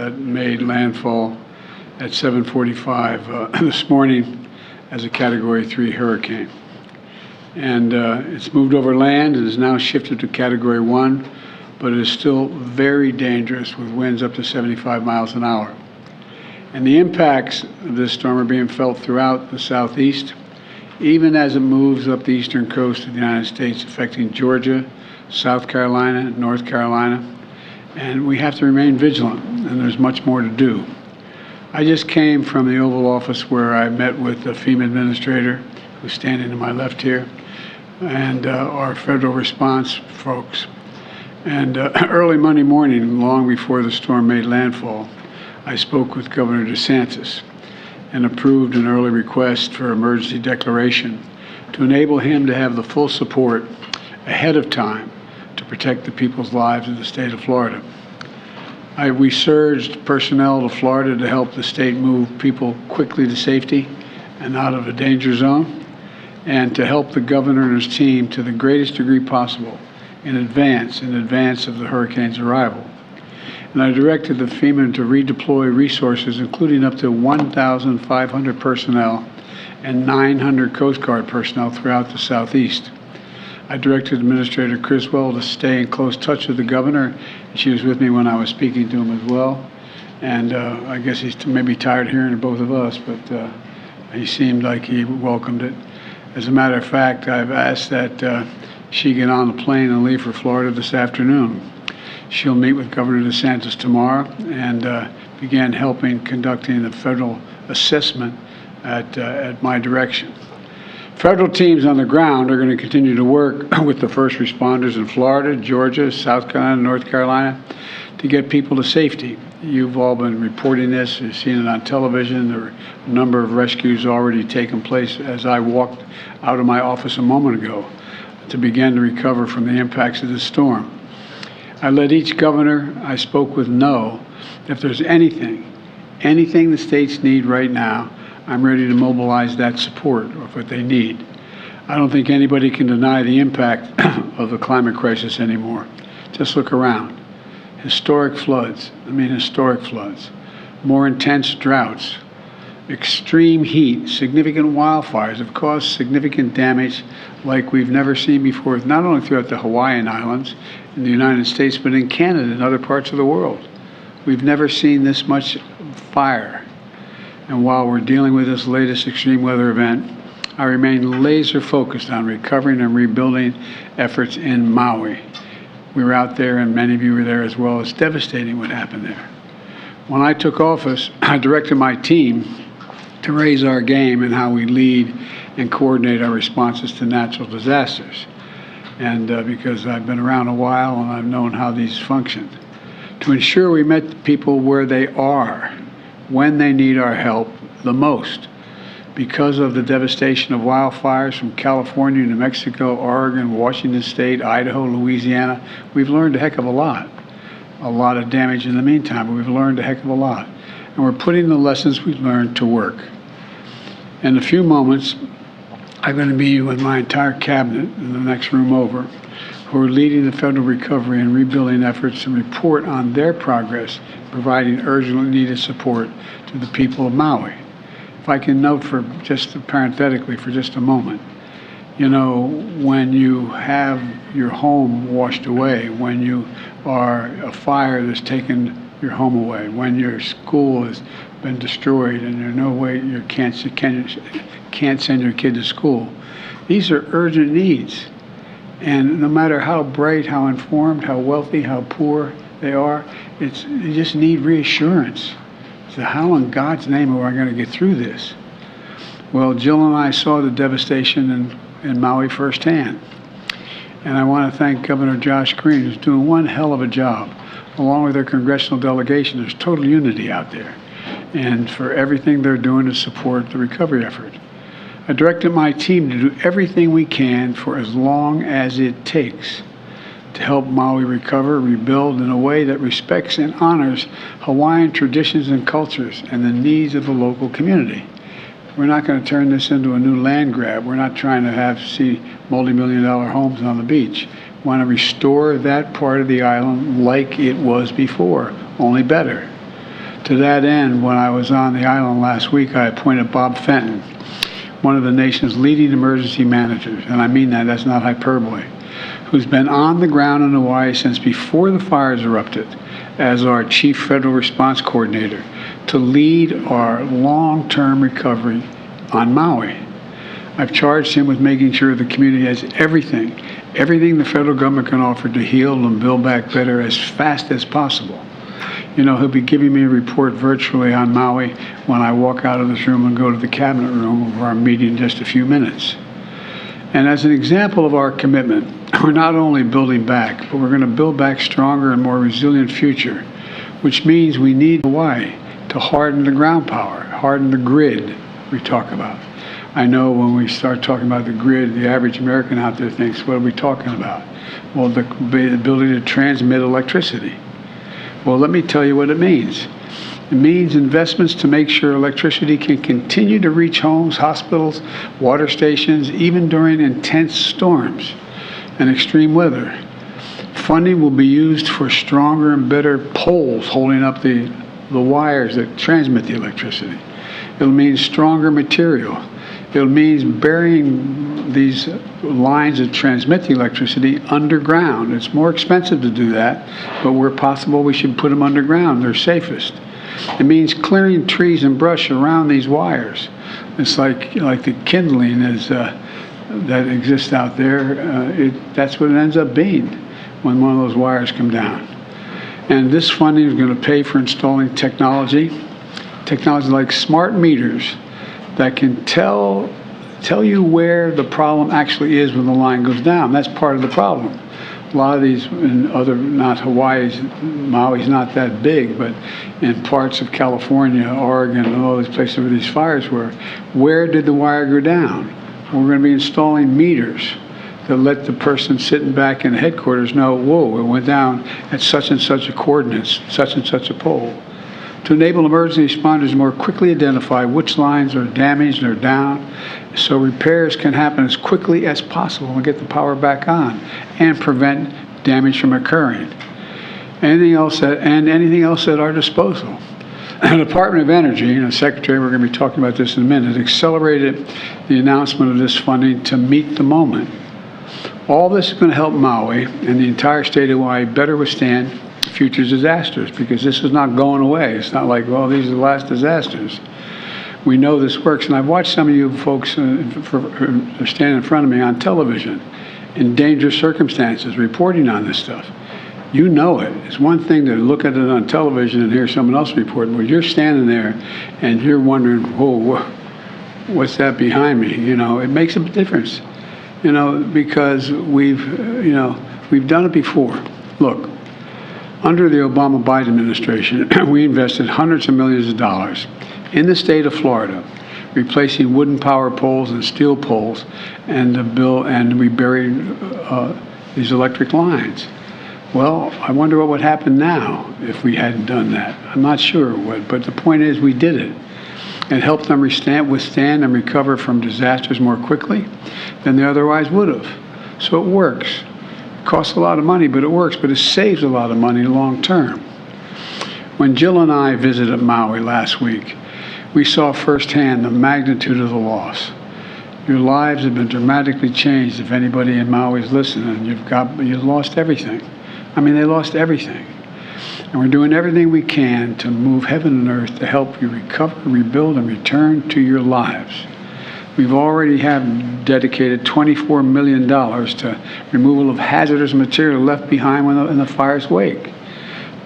that made landfall at 7:45 this morning as a Category 3 hurricane. And it's moved over land and is now shifted to Category 1, but it is still very dangerous with winds up to 75 miles an hour. And the impacts of this storm are being felt throughout the southeast, even as it moves up the eastern coast of the United States, affecting Georgia, South Carolina, North Carolina. And we have to remain vigilant, and there's much more to do. I just came from the Oval Office where I met with the FEMA administrator, who's standing to my left here, and our federal response folks. And early Monday morning, long before the storm made landfall, I spoke with Governor DeSantis and approved an early request for emergency declaration to enable him to have the full support ahead of time to protect the people's lives in the state of Florida. We surged personnel to Florida to help the state move people quickly to safety and out of a danger zone, and to help the governor and his team to the greatest degree possible in advance of the hurricane's arrival. And I directed the FEMA to redeploy resources, including up to 1,500 personnel and 900 Coast Guard personnel throughout the southeast. I directed Administrator Criswell to stay in close touch with the governor. She was with me when I was speaking to him as well. And I guess he's maybe tired of hearing both of us, but he seemed like he welcomed it. As a matter of fact, I've asked that she get on the plane and leave for Florida this afternoon. She'll meet with Governor DeSantis tomorrow and begin conducting the federal assessment at my direction. Federal teams on the ground are going to continue to work with the first responders in Florida, Georgia, South Carolina, North Carolina to get people to safety. You've all been reporting this, you've seen it on television. There are a number of rescues already taking place as I walked out of my office a moment ago to begin to recover from the impacts of this storm. I let each governor I spoke with know if there's anything the states need right now, I'm ready to mobilize that support of what they need. I don't think anybody can deny the impact of the climate crisis anymore. Just look around. Historic floods, more intense droughts, extreme heat, significant wildfires have caused significant damage like we've never seen before, not only throughout the Hawaiian Islands in the United States, but in Canada and other parts of the world. We've never seen this much fire. And while we're dealing with this latest extreme weather event, I remain laser focused on recovering and rebuilding efforts in Maui. We were out there, and many of you were there as well. It's devastating what happened there. When I took office, I directed my team to raise our game in how we lead and coordinate our responses to natural disasters. And because I've been around a while and I've known how these function, to ensure we met people where they are, when they need our help the most. Because of the devastation of wildfires from California, New Mexico, Oregon, Washington State, Idaho, Louisiana, we've learned a heck of a lot. A lot of damage in the meantime, but we've learned a heck of a lot. And we're putting the lessons we've learned to work. In a few moments, I'm going to be with my entire cabinet in the next room over, who are leading the federal recovery and rebuilding efforts and report on their progress, providing urgently needed support to the people of Maui. If I can note parenthetically for just a moment, when you have your home washed away, when you are a fire that's taken your home away, when your school has been destroyed and there's no way you can't send your kid to school, these are urgent needs. And no matter how bright, how informed, how wealthy, how poor they are, they just need reassurance. So how in God's name are I going to get through this? Well, Jill and I saw the devastation in Maui firsthand. And I want to thank Governor Josh Green, who's doing one hell of a job. Along with their congressional delegation, there's total unity out there. And for everything they're doing to support the recovery effort. I directed my team to do everything we can for as long as it takes to help Maui recover, rebuild in a way that respects and honors Hawaiian traditions and cultures and the needs of the local community. We're not going to turn this into a new land grab. We're not trying to see multi-million-dollar homes on the beach. We want to restore that part of the island like it was before, only better. To that end, when I was on the island last week, I appointed Bob Fenton, one of the nation's leading emergency managers, and I mean that, that's not hyperbole, who's been on the ground in Hawaii since before the fires erupted as our Chief Federal Response Coordinator to lead our long-term recovery on Maui. I've charged him with making sure the community has everything the federal government can offer to heal and build back better as fast as possible. You know, he'll be giving me a report virtually on Maui when I walk out of this room and go to the cabinet room where I'm meeting in just a few minutes. And as an example of our commitment, we're not only building back, but we're going to build back stronger and more resilient future, which means we need Hawaii to harden the ground power, harden the grid we talk about. I know when we start talking about the grid, the average American out there thinks, what are we talking about? Well, the ability to transmit electricity. Well, let me tell you what it means. It means investments to make sure electricity can continue to reach homes, hospitals, water stations, even during intense storms and extreme weather. Funding will be used for stronger and better poles holding up the wires that transmit the electricity. It'll mean stronger material. It'll mean burying these lines that transmit the electricity underground. It's more expensive to do that, but where possible, we should put them underground. They're safest. It means clearing trees and brush around these wires. It's like the kindling that exists out there. That's what it ends up being when one of those wires come down. And this funding is going to pay for installing technology like smart meters that can tell you where the problem actually is when the line goes down. That's part of the problem. A lot of these, in other, not Maui's not that big, but in parts of California, Oregon, and all these places where these fires were, where did the wire go down? We're going to be installing meters that let the person sitting back in the headquarters know, whoa, it went down at such and such a coordinates, such and such a pole. To enable emergency responders to more quickly identify which lines are damaged or down, so repairs can happen as quickly as possible and get the power back on and prevent damage from occurring. Anything else at our disposal. The Department of Energy, and the Secretary, we're going to be talking about this in a minute, accelerated the announcement of this funding to meet the moment. All this is going to help Maui and the entire state of Hawaii better withstand future disasters, because this is not going away. It's not like, well, these are the last disasters. We know this works, and I've watched some of you folks standing in front of me on television in dangerous circumstances reporting on this stuff. You know it. It's one thing to look at it on television and hear someone else reporting, but you're standing there and you're wondering, whoa, what's that behind me? You know, it makes a difference, you know, because we've done it before. Look, under the Obama-Biden administration, we invested hundreds of millions of dollars in the state of Florida, replacing wooden power poles and steel poles, and we buried these electric lines. Well, I wonder what would happen now if we hadn't done that. I'm not sure what, but the point is we did it. It helped them withstand and recover from disasters more quickly than they otherwise would have. So it works. It costs a lot of money, but it works, but it saves a lot of money long term. When Jill and I visited Maui last week, we saw firsthand the magnitude of the loss. Your lives have been dramatically changed if anybody in Maui is listening. You've lost everything. I mean, they lost everything. And we're doing everything we can to move heaven and earth to help you recover, rebuild, and return to your lives. We've already have dedicated $24 million to removal of hazardous material left behind in the fire's wake.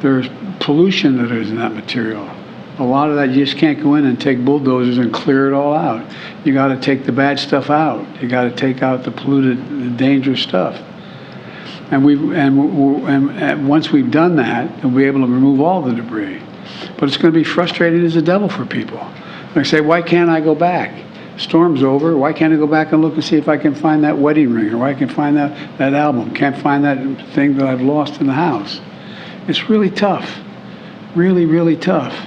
There's pollution that is in that material. A lot of that you just can't go in and take bulldozers and clear it all out. You got to take the bad stuff out. You got to take out the polluted, the dangerous stuff. And once we've done that, we'll be able to remove all the debris. But it's going to be frustrating as the devil for people. They say, why can't I go back? Storm's over. Why can't I go back and look and see if I can find that wedding ring, or why I can find that album? Can't find that thing that I've lost in the house. It's really tough. Really, really tough.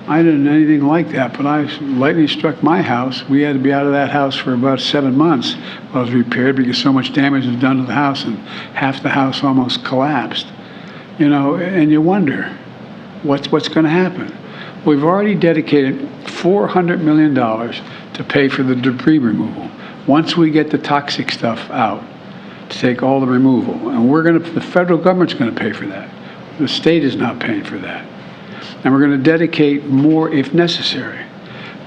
I didn't know anything like that, but lightning struck my house. We had to be out of that house for about 7 months while it was repaired because so much damage was done to the house and half the house almost collapsed. You know, and you wonder what's going to happen. We've already dedicated $400 million to pay for the debris removal. Once we get the toxic stuff out, to take all the removal, and the federal government's going to pay for that. The state is not paying for that. And we're going to dedicate more if necessary.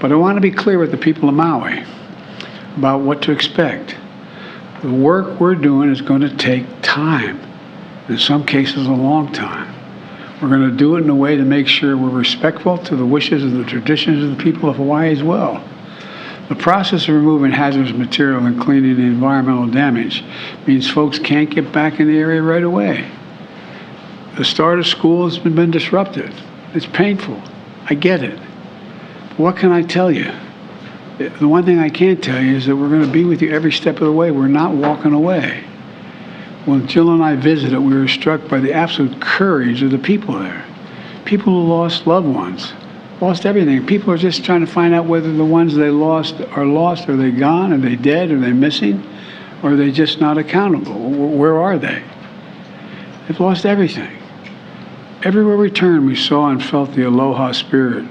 But I want to be clear with the people of Maui about what to expect. The work we're doing is going to take time, in some cases a long time. We're going to do it in a way to make sure we're respectful to the wishes and the traditions of the people of Hawaii as well. The process of removing hazardous material and cleaning the environmental damage means folks can't get back in the area right away. The start of school has been disrupted. It's painful. I get it. But what can I tell you? The one thing I can tell you is that we're going to be with you every step of the way. We're not walking away. When Jill and I visited, we were struck by the absolute courage of the people there. People who lost loved ones, lost everything. People are just trying to find out whether the ones they lost, are they gone, are they dead, are they missing, or are they just not accountable? Where are they? They've lost everything. Everywhere we turned, we saw and felt the aloha spirit.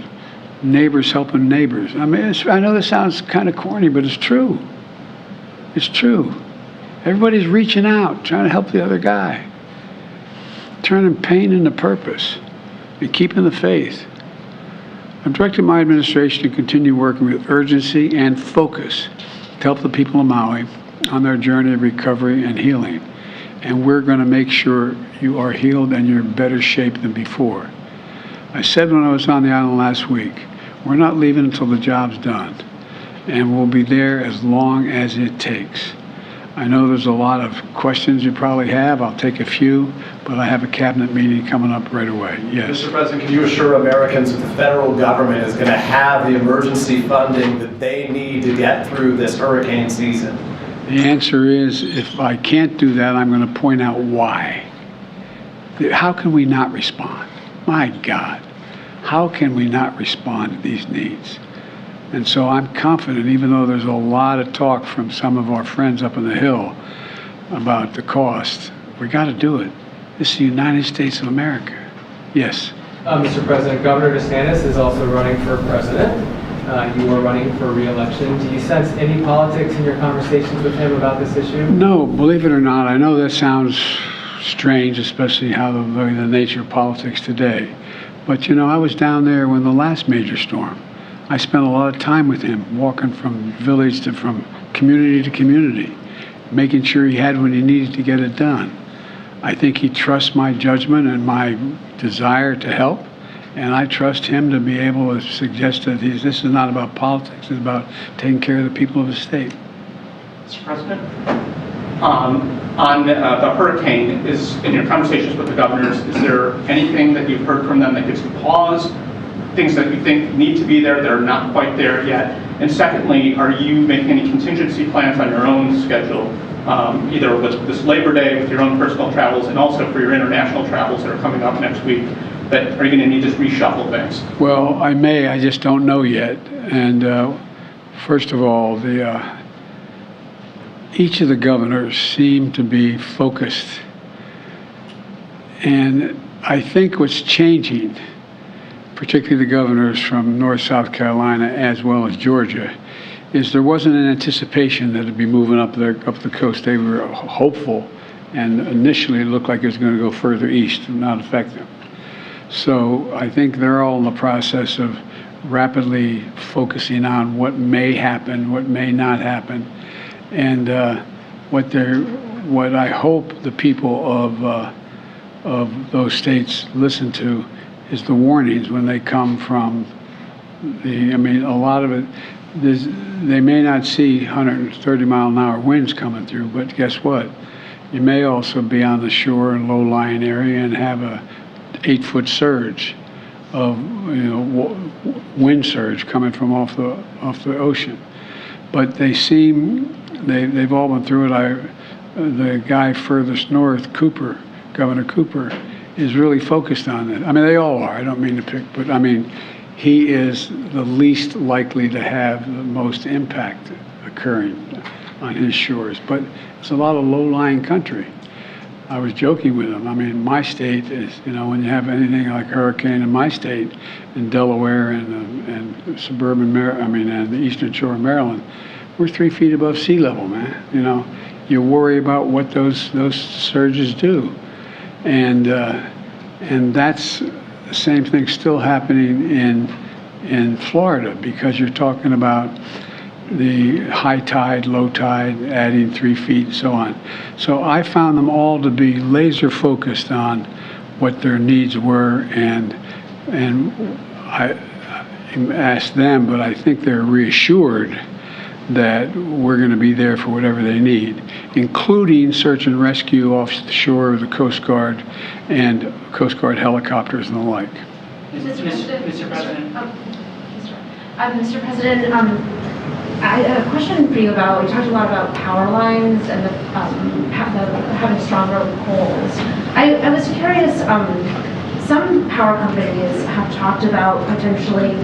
Neighbors helping neighbors. I mean, I know this sounds kind of corny, but it's true. It's true. Everybody's reaching out, trying to help the other guy. Turning pain into purpose and keeping the faith. I've directed my administration to continue working with urgency and focus to help the people of Maui on their journey of recovery and healing. And we're going to make sure you are healed and you're in better shape than before. I said when I was on the island last week, we're not leaving until the job's done. And we'll be there as long as it takes. I know there's a lot of questions you probably have. I'll take a few, but I have a cabinet meeting coming up right away. Yes. Mr. President, can you assure Americans that the federal government is going to have the emergency funding that they need to get through this hurricane season? The answer is, if I can't do that, I'm going to point out why. How can we not respond? My God, how can we not respond to these needs? And so I'm confident, even though there's a lot of talk from some of our friends up on the Hill about the cost, we got to do it. This is the United States of America. Yes. Mr. President, Governor DeSantis is also running for president. You are running for re-election. Do you sense any politics in your conversations with him about this issue? No, believe it or not, I know that sounds strange, especially how the nature of politics today. But you know, I was down there when the last major storm. I spent a lot of time with him, walking from village to from community to community, making sure he had what he needed to get it done. I think he trusts my judgment and my desire to help, and I trust him to be able to suggest that this is not about politics, it's about taking care of the people of the state. Mr. President, on the hurricane, in your conversations with the governors, is there anything that you've heard from them that gives you pause? Things that you think need to be there that are not quite there yet? And secondly, are you making any contingency plans on your own schedule, either with this Labor Day, with your own personal travels, and also for your international travels that are coming up next week? That are you going to need to reshuffle things? Well, I may, I just don't know yet. And first of all, each of the governors seem to be focused. And I think what's changing, particularly the governors from North South Carolina as well as Georgia, is there wasn't an anticipation that it'd be moving up the coast. They were hopeful, and initially it looked like it was going to go further east and not affect them. So I think they're all in the process of rapidly focusing on what may happen, what may not happen, and what I hope the people of those states listen to is the warnings when they come from a lot of it, they may not see 130-mile-an-hour winds coming through, but guess what? You may also be on the shore and low-lying area and have a 8-foot surge of wind surge coming from off the ocean. But they've all been through it. The guy furthest north, Governor Cooper, is really focused on it. I mean, they all are. I don't mean to pick, but I mean, he is the least likely to have the most impact occurring on his shores. But it's a lot of low-lying country. I was joking with him. I mean, my state is, when you have anything like a hurricane in my state, in Delaware and suburban and the eastern shore of Maryland, we're 3 feet above sea level, man. You worry about what those surges do, and that's the same thing still happening in Florida, because you're talking about the high tide, low tide, adding 3 feet, and so on. So I found them all to be laser focused on what their needs were, and I asked them, but I think they're reassured that we're going to be there for whatever they need, including search and rescue off the shore of the Coast Guard and Coast Guard helicopters and the like. Mr. President. Mr. President, I have a question for you about, we talked a lot about power lines and having stronger poles. I was curious, some power companies have talked about potentially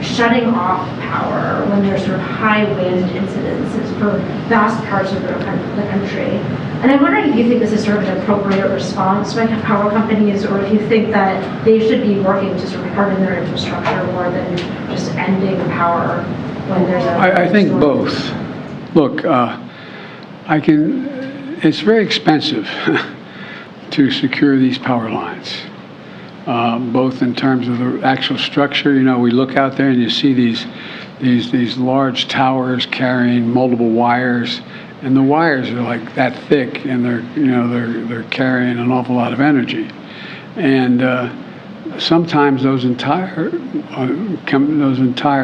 shutting off power when there's sort of high wind incidences for vast parts of the country. And I'm wondering if you think this is sort of an appropriate response by power companies, or if you think that they should be working to sort of harden their infrastructure more than just ending power when there's a I think both. Look, it's very expensive to secure these power lines. Both in terms of the actual structure. We look out there and you see these large towers carrying multiple wires, and the wires are like that thick, and they're carrying an awful lot of energy. And sometimes those entire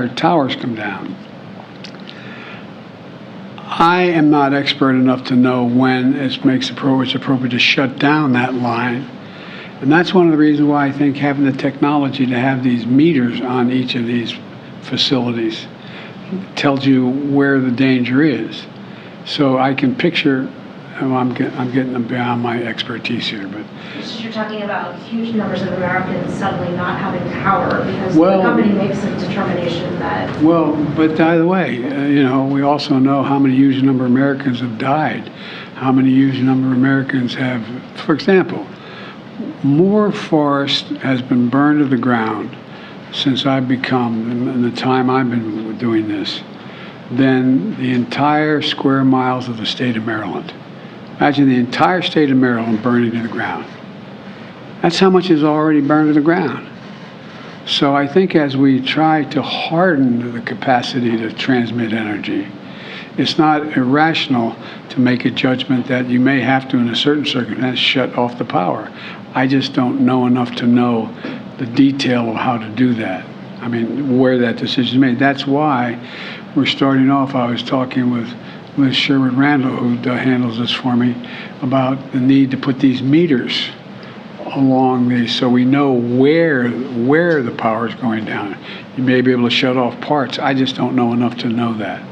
towers come down. I am not expert enough to know when it's appropriate to shut down that line. And that's one of the reasons why I think having the technology to have these meters on each of these facilities tells you where the danger is. So I can picture, I'm getting beyond my expertise here, but. You're talking about huge numbers of Americans suddenly not having power because the company makes a determination that. Well, but by the way, we also know how many huge number of Americans have died, how many huge number of Americans have, for example, more forest has been burned to the ground since I've become, in the time I've been doing this, than the entire square miles of the state of Maryland. Imagine the entire state of Maryland burning to the ground. That's how much is already burned to the ground. So I think as we try to harden the capacity to transmit energy, it's not irrational to make a judgment that you may have to, in a certain circumstance, shut off the power. I just don't know enough to know the detail of how to do that. I mean, where that decision is made. That's why we're starting off. I was talking with Liz Sherwood Randall, who handles this for me, about the need to put these meters along these so we know where the power is going down. You may be able to shut off parts. I just don't know enough to know that.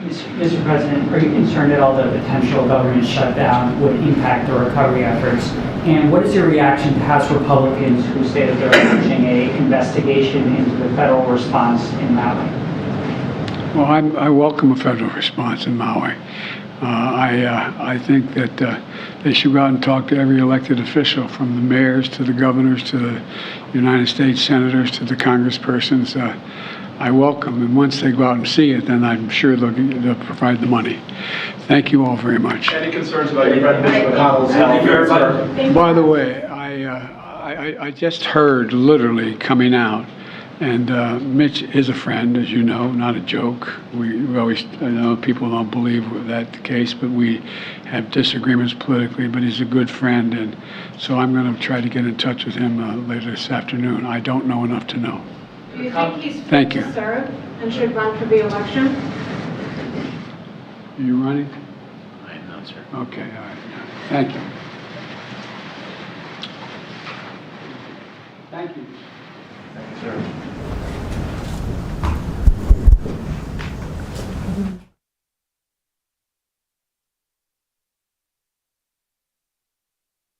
Mr. President, are you concerned at all that a potential government shutdown would impact the recovery efforts? And what is your reaction to House Republicans who say that they're launching an investigation into the federal response in Maui? Well, I welcome a federal response in Maui. I think that they should go out and talk to every elected official, from the mayors to the governors to the United States senators to the congresspersons. I welcome, and once they go out and see it, then I'm sure they'll provide the money. Thank you all very much. Any concerns about your friend Mitch McConnell's health? By the way, I just heard literally coming out, and Mitch is a friend, as you know, not a joke. We always, I know people don't believe that's the case, but we have disagreements politically, but he's a good friend, and so I'm going to try to get in touch with him later this afternoon. I don't know enough to know. Do you think he's Thank fit you. to serve and should run for the election? Are you running? I am not, sir. Okay, all right. Thank you. Thank you. Thank you, sir.